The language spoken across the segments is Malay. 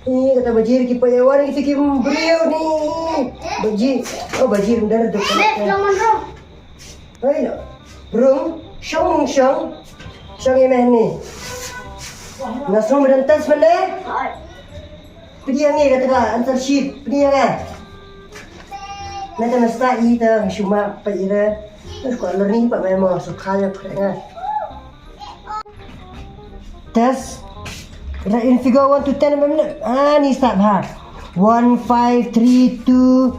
Ni kata bajir ki payawan kita ki beliau ni. Bajir. Oh bajir ndar tu. Hai no. Brum, syong. Syong yang ni. Nasrum berantas mana? Pergi yang ni kata lah, antar sheet. Pergi yang kan? Nanti nasta ita, cuma payira. Terus kalau learning pak memang sukanya keren. Test. In figure 1 to 10 minute. Ni start ha. 1, 5, 3, 2.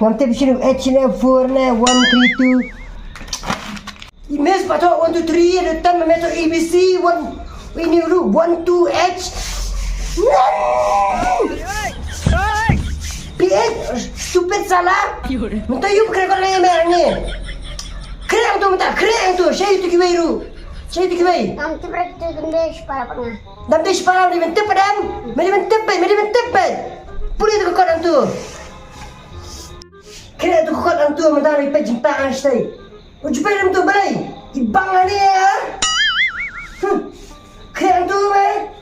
Nanti bising H ni 4 ni 1, 3, 2. Miss patut 1, 2, 3 ada 10 meter ABC 1. Ini dulu 1, 2 H. PH stupid salah. Minta you kena kau lain ni. Kena tu minta kena tu. Saya tu kiwairu. Saya tu kiwai. Nanti berarti gendes para pernah. Nanti separam di bentuk padam. Mari bentuk. Puli tu kau tu. Kena tu kau tu minta ni pejimpa asai. Ujpai dalam tu balai. Ibang lah ni ya. Kena tu me.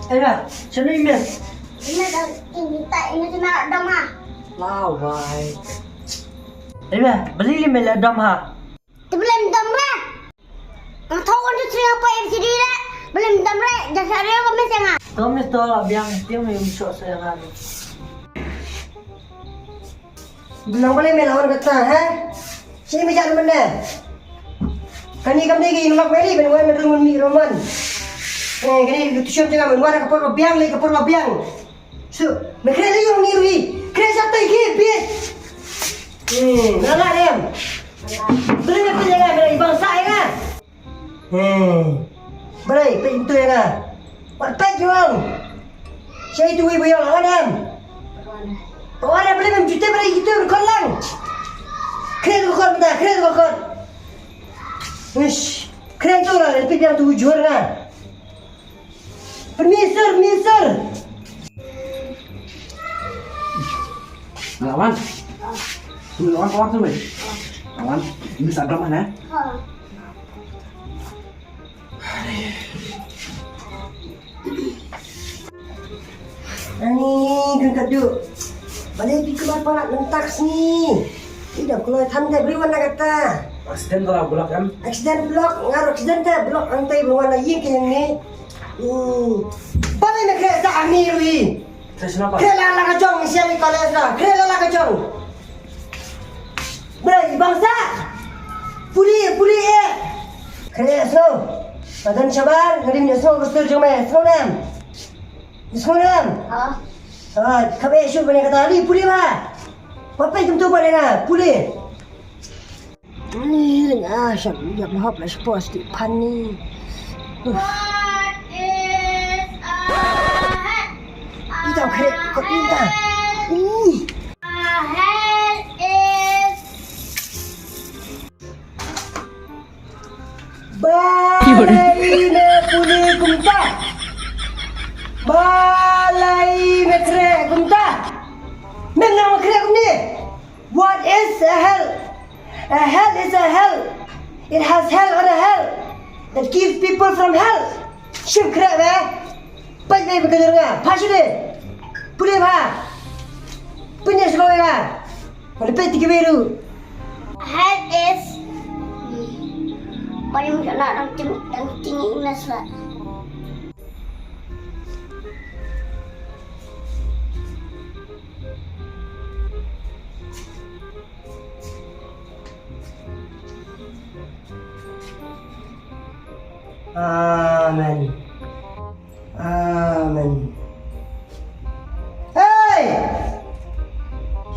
Era, macam ni mes. Ini tu nak dom ha. Lawai. Era, beli lima lah dom ha. Tu belum dom lah. Ang tahu tu sering apa yang sini lah. Belum dom lah. Jasa dia kami sangat. Tom ni tu lah biang tiang ni musuh saya kan. Bilang boleh melawan kata, ha? Saya macam mana? Kani kami ni nolak meli, benar benar mi roman. Kani tu siapa jangan menguar kapur biang lagi kapur biang. So, mereka lagi orang ni rui. Kena satu lagi, bis. Nala dia. Beri apa jangan beri bangsa ya. Beri pintu ya. Buat pet jual. Saya tu ibu yang lawan dia. Orang boleh menjuta beri itu berkolang. Keren kau minta, keren kau. Wish, keren tu lah. Lepas dia tu jual lah. Permisor. Lawan. Lawan kawan tu weh. Lawan, ini sadar mana? Ni kan duk. Balik pergi ke bapa nak mentak ni. Tidak kalau tanda beri warna kata. Aksiden kalau bulak kan? Aksiden blok, ngaruh aksiden tak blok antai berwarna yang ke yang ni. Balik nak kerja tak ni lui. Saya kenapa? Kerja lah kacang siapa kolej lah. Kerja lah kacang. Beri bangsa. Puli Kerja so. Badan cabar, ngeri minyak so betul jomai. Semua nam. Kami isu banyak kata ni puli bah. Apa yang tu boleh nak puli? Ni lengah syam dia mahap lah sport di pan ni. What is Kita kena kau pinta. a head is Balai na puli kumta. Balai na kre kumta. Menang kre kumni. What is a hell? A hell is a hell. It has hell on a hell that keeps people from hell. Shim kre be. Pai be bekerja nga. Pasu de. Puli ba. Punya sekolah ba. Lepas 3 biru. head is paling nak tinggi English lah. Amen. Hey!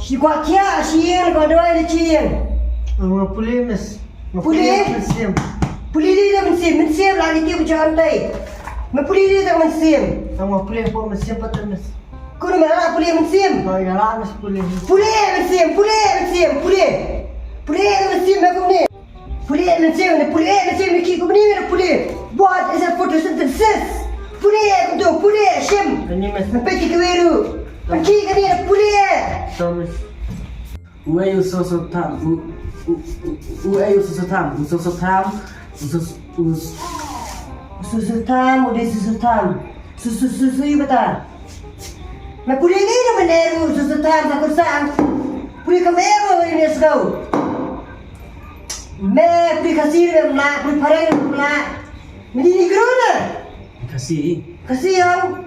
Si kuat kia siang kau doa di ciang. Mga puli mas. Puli? Puli dia mensim lagi dia berjalan tay. Mepuli dia tak mensim. Mga puli po mas siya patay mas. Kau mana puli mensim? Kaya nga mas puli. Puli mensim. Aku ni. Puli mensim ni kau ni puli. What is a photosynthesis? Puli shim. Ini mas. Peti kewiru. Pergi ke ni puli. Thomas. Uai ususutam. Susutam, udah susutam. Susu bata. Na puli ni na meneru susu tam sa kursan. Puli kamero ini sekau. Me puli kasih mla, puli pareng mla. Mendini gerona. Kasih. Kasih yang.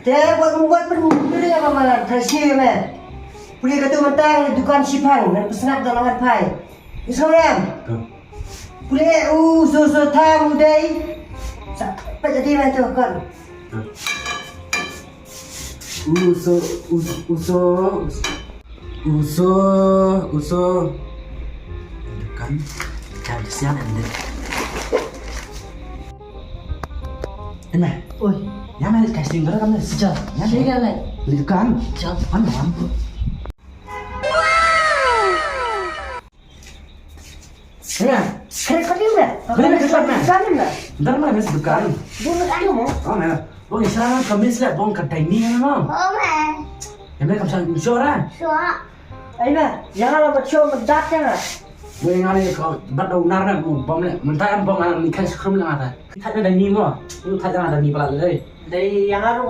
Dia buat pendiri apa malah kasih me. Puli kata mentang dukan sipang dan pesenap dalam pai. Islam. Puli susu tam udai. Apa jadi macam kan? Uso. Kan jadi siapa nih? Ini, Oi, yang mana casting gara kamu sejak? Yang saya kan lah. likan, Jauh. mana? Ini, Kau ni mana? Kena ke sana? Sana mana? ntar mana masih dukan? Dulu aku mau. Oh mana? Oh isyarat kami sih bong kedai ni kan? Oh man. Yang mana kamu sang insyora? Suara. Aina, jangan buat show mendak ya. Gue ngali kau bắt đầu nar nè, bong nè, mình tay ăn bong ăn mình khai sukrum là ngata. Thay cái đây ni mà, lu thay ngata ni pala đây. Dari yang anu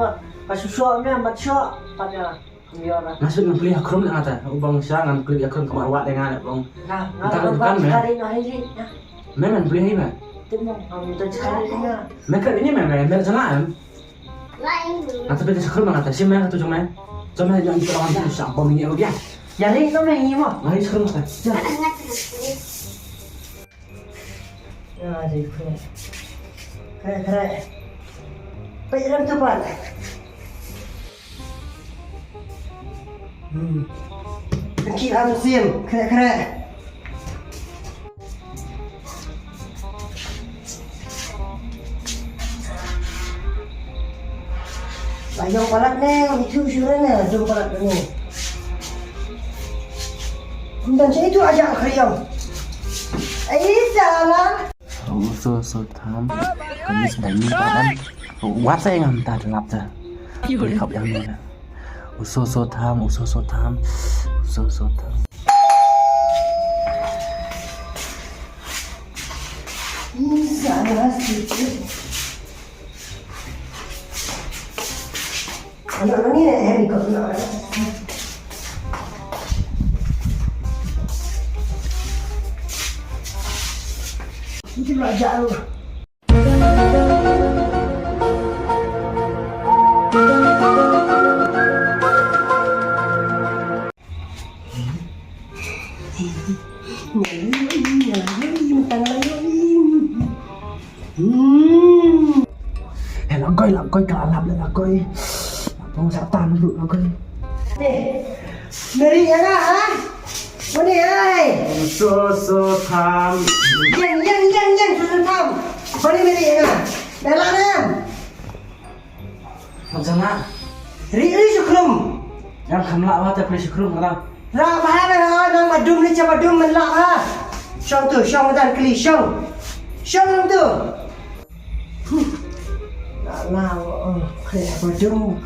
pas show ni buat show pada kamera. Masuk nak beli akrum lah ngata. Bong siang nak beli akrum kamar awak dengan bong. Nah, Entah kalau dukan, buat ya? sekali nak hidup. Memang beli ni mah. Tengok, kita sekali ni. Mereka ini memang mereka jalan. Lain. Nanti beli sukrum ngata. Si mereka tu cuma yang kita orang tu siap bong ni dia. Yang ni tu main ni mah. Mari sukrum ngata. Ingat. Ya, jadi keren. Perjalanan cepat. Kira musim, keren. Bayang palat ni, itu syurana, jom palat ni. Dan saya itu ajak kriang. Salah. Uso tham kami sedang ni kan. Wat saya ngam ta delap ta. Beli kap yang ni. Uso tham. Salah sikit. Anak ni ni kau nak. Itu belajar lu. Lặng coi cả làm lại là coi bong satan dulu lah coi. Dari yang ah? Mana ai? Uso tham. Yang sudah tahu. Mana dari yang ah? Dalam. Macam mana? Ri syukrum. Yang kamu lak wah tapi syukur nggak? Ra bahar ha nang madum ni cepat dum menlak ha. Syong tu, syong dan keli syong. Syong tu. Nah, kayak madum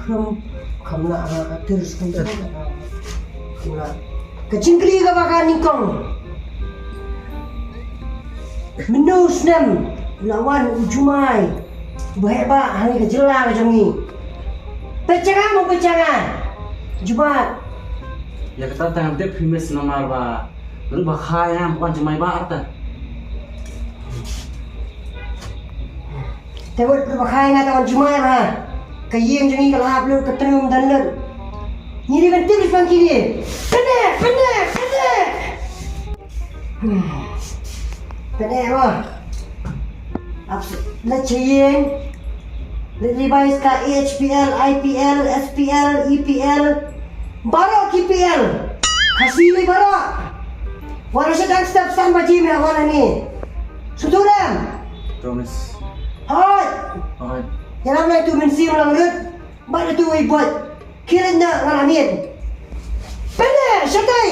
kamu nak terus kan. Kecing keli ke bakal nikong. Menus nem lawan Ujumai. Berhebat hari kejelang macam ni. Pecangan. Jumat. Ya kita tengah dek primis nomor ba. Lalu bahaya bukan cuma ibarat ta. Tengok berbakai dengan tahun Jumat ha. Kaying macam ni kalau hap lu ketenum dan lu. Ni dia kan tips bang kiri. Pendek. Pendek apa? Nak cayeng. Nak revise ka HPL, IPL, SPL, EPL. Barok KPL. Kasih ni barok. Walau sedang step sampai jim ya warna ni. Suturan. Promise. Hoi. Yang namanya itu mensium lang rut. Baik itu buat. Kira nak ngalamin. Pendek, syatai.